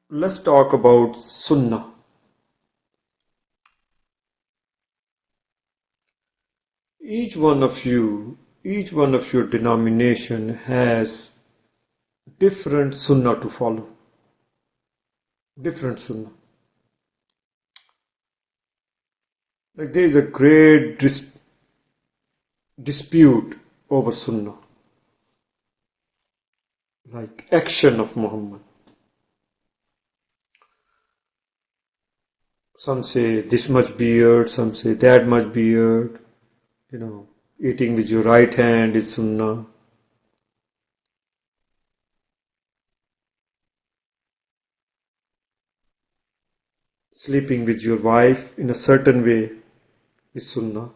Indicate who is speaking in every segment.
Speaker 1: Let's talk about Sunnah. Each one of your denomination has different Sunnah to follow. Different Sunnah. Like there is a great dispute over Sunnah. Like action of Muhammad. Some say this much beard, some say that much beard. Eating with your right hand is Sunnah. Sleeping with your wife in a certain way is Sunnah.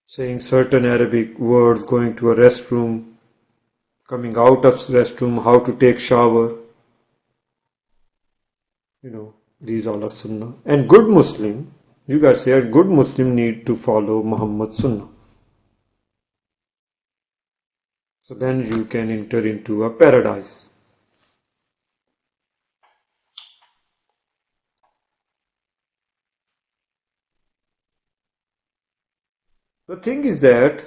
Speaker 1: Saying certain Arabic words, going to a restroom, coming out of restroom, how to take shower. These all are Sunnah. And good Muslim, you guys say, a good Muslim need to follow Muhammad's Sunnah. So then you can enter into a paradise. The thing is that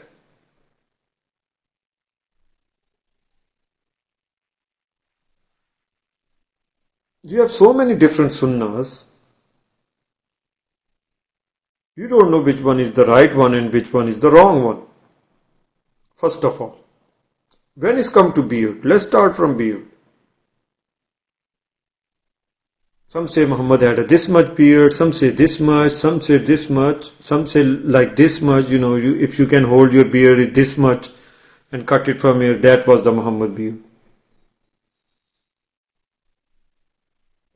Speaker 1: you have so many different Sunnahs, you don't know which one is the right one and which one is the wrong one. First of all, when it's come to beard, let's start from beard. Some say Muhammad had this much beard, some say this much, some say this much, some say like this much, if you can hold your beard this much and cut it from here, that was the Muhammad beard.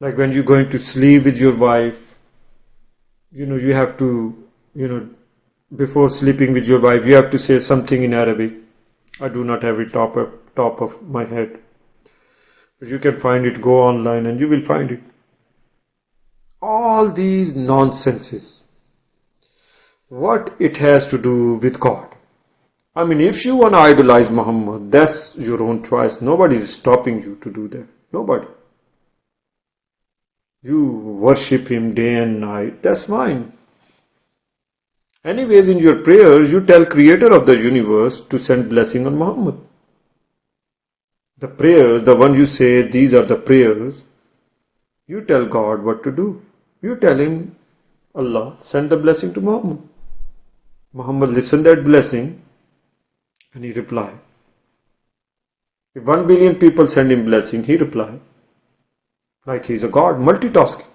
Speaker 1: Like when you're going to sleep with your wife, you have to, before sleeping with your wife, you have to say something in Arabic. I do not have it top of my head. But you can find it, go online and you will find it. All these nonsenses. What it has to do with God. I mean, if you want to idolize Muhammad, that's your own choice. Nobody is stopping you to do that. Nobody. You worship him day and night. That's fine. Anyways, in your prayers, you tell Creator of the universe to send blessing on Muhammad. The prayers, the one you say, these are the prayers, you tell God what to do. You tell him, Allah, send the blessing to Muhammad. Muhammad listened that blessing and he replied. If 1 billion people send him blessing, he replied. Like he's a God, multitasking.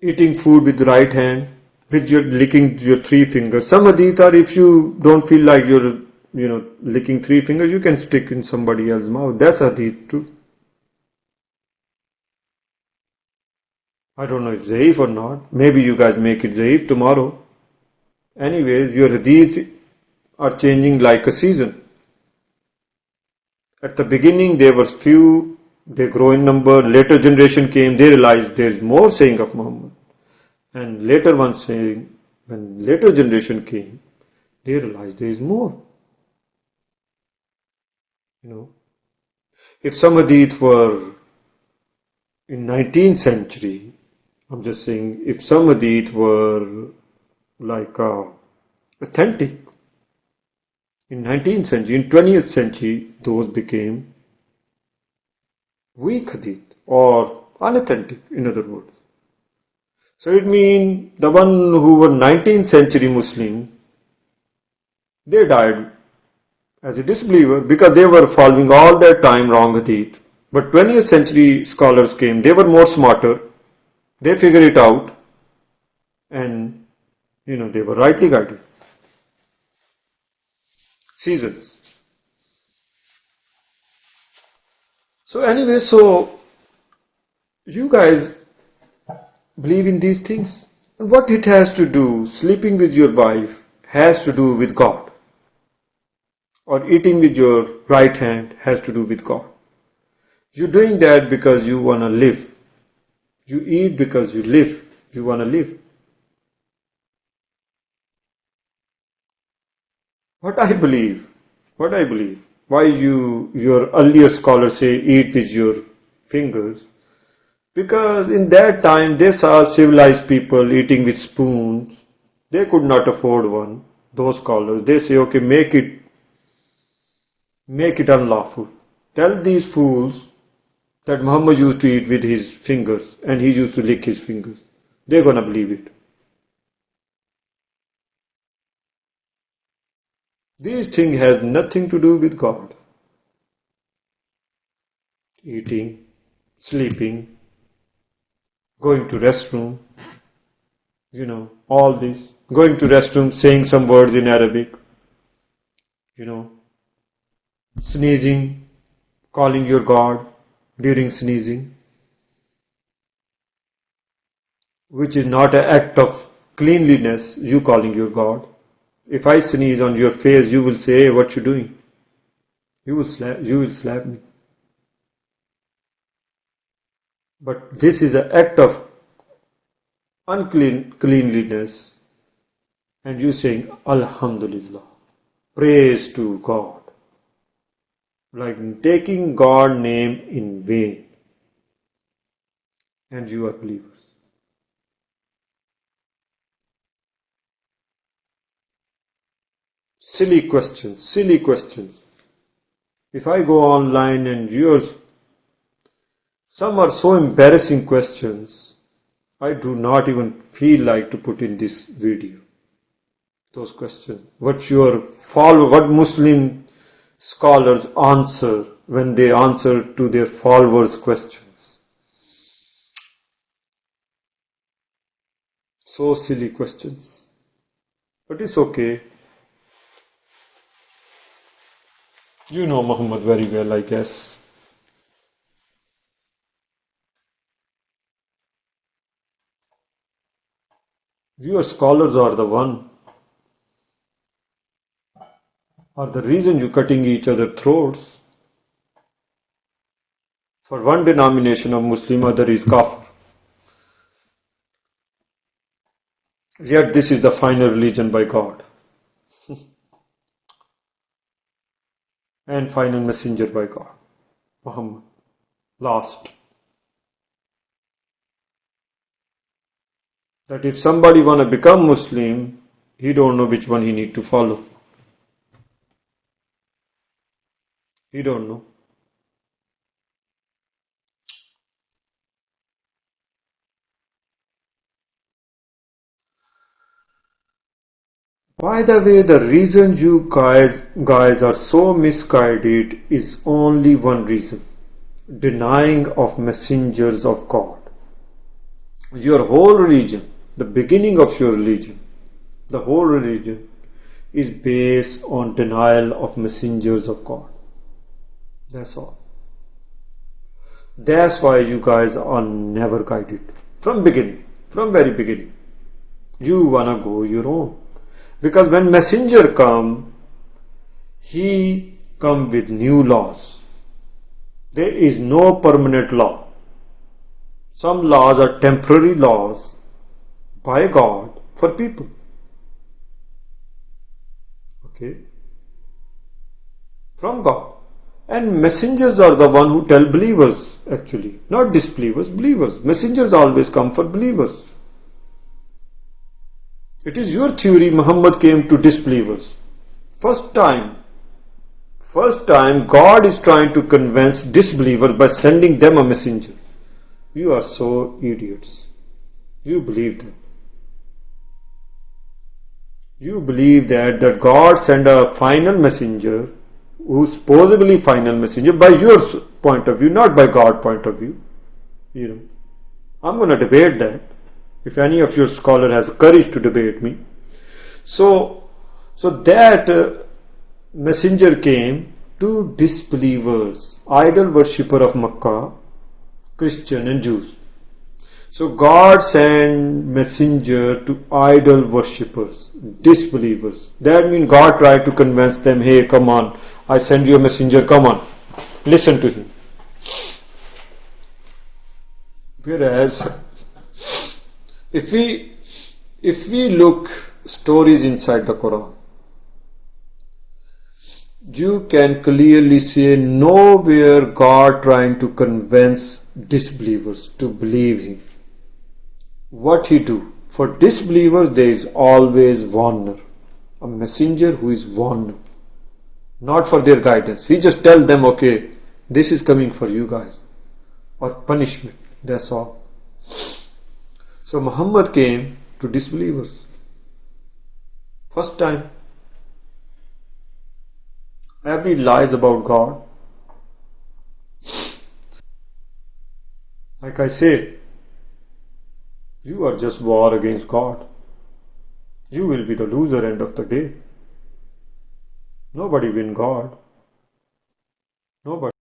Speaker 1: Eating food with the right hand, with your licking your 3 fingers. Some hadith are if you don't feel like you're, licking 3 fingers, you can stick in somebody else's mouth. That's hadith too. I don't know if it's zaif or not. Maybe you guys make it zaif tomorrow. Anyways, your hadiths are changing like a season. At the beginning, there were few, they grow in number. Later generation came, they realized there is more saying of Muhammad. And later one saying, when later generation came, they realized there is more. If some hadith were in 19th century, I'm just saying, if some hadith were like authentic, in 19th century, in 20th century, those became weak hadith or unauthentic, in other words. So it means the one who were 19th century Muslim, they died as a disbeliever because they were following all that time wrong hadith. But 20th century scholars came, they were more smarter, they figured it out and, they were rightly guided. Seasons. So anyway, you guys believe in these things. And what it has to do, sleeping with your wife has to do with God. Or eating with your right hand has to do with God. You're doing that because you want to live. You eat because you live. You want to live. What I believe, why your earlier scholars say eat with your fingers, because in that time they saw civilized people eating with spoons. They could not afford one. Those scholars, they say, okay, make it unlawful. Tell these fools that Muhammad used to eat with his fingers and he used to lick his fingers. They're gonna believe it. These things has nothing to do with God. Eating, sleeping, going to restroom, all this. Going to restroom, saying some words in Arabic, you know, sneezing, calling your God during sneezing, which is not an act of cleanliness, you calling your God. If I sneeze on your face, you will say, hey, what you doing? You will slap me. But this is an act of cleanliness, and you saying, Alhamdulillah, praise to God. Like taking God's name in vain. And you are believers. Silly questions. If I go online and some are so embarrassing questions, I do not even feel like to put in this video. Those questions. What Muslim scholars answer when they answer to their followers' questions. So silly questions. But it's okay. You know Muhammad very well, I guess. Your scholars are the reason you cutting each other throats. For one denomination of Muslim, other is kafir. Yet this is the final religion by God. And final messenger by God. Muhammad. Last. That if somebody want to become Muslim, he don't know which one he need to follow. He don't know. By the way, the reason you guys are so misguided is only one reason. Denying of messengers of God. Your whole religion, the beginning of your religion, the whole religion is based on denial of messengers of God. That's all. That's why you guys are never guided. From very beginning. You wanna go your own. Because when messenger come, he come with new laws. There is no permanent law. Some laws are temporary laws by God for people. Okay? From God. And messengers are the one who tell believers actually. Not disbelievers, believers. Messengers always come for believers. It is your theory Muhammad came to disbelievers. First time God is trying to convince disbelievers by sending them a messenger. You are so idiots. You believe that. You believe that God sent a final messenger, who's supposedly final messenger, by your point of view, not by God's point of view. I'm going to debate that. If any of your scholar has courage to debate me. So that messenger came to disbelievers, idol worshipper of Makkah, Christian and Jews. So God sent messenger to idol worshippers, disbelievers. That means God tried to convince them, hey, come on, I send you a messenger, come on, listen to him. Whereas, if we look stories inside the Quran, you can clearly see nowhere God trying to convince disbelievers to believe Him. What He do? For disbelievers there is always warner, a messenger who is warner, not for their guidance. He just tell them, okay, this is coming for you guys, or punishment, that's all. So Muhammad came to disbelievers. First time. Every lies about God. Like I say, you are just war against God. You will be the loser end of the day. Nobody win God. Nobody.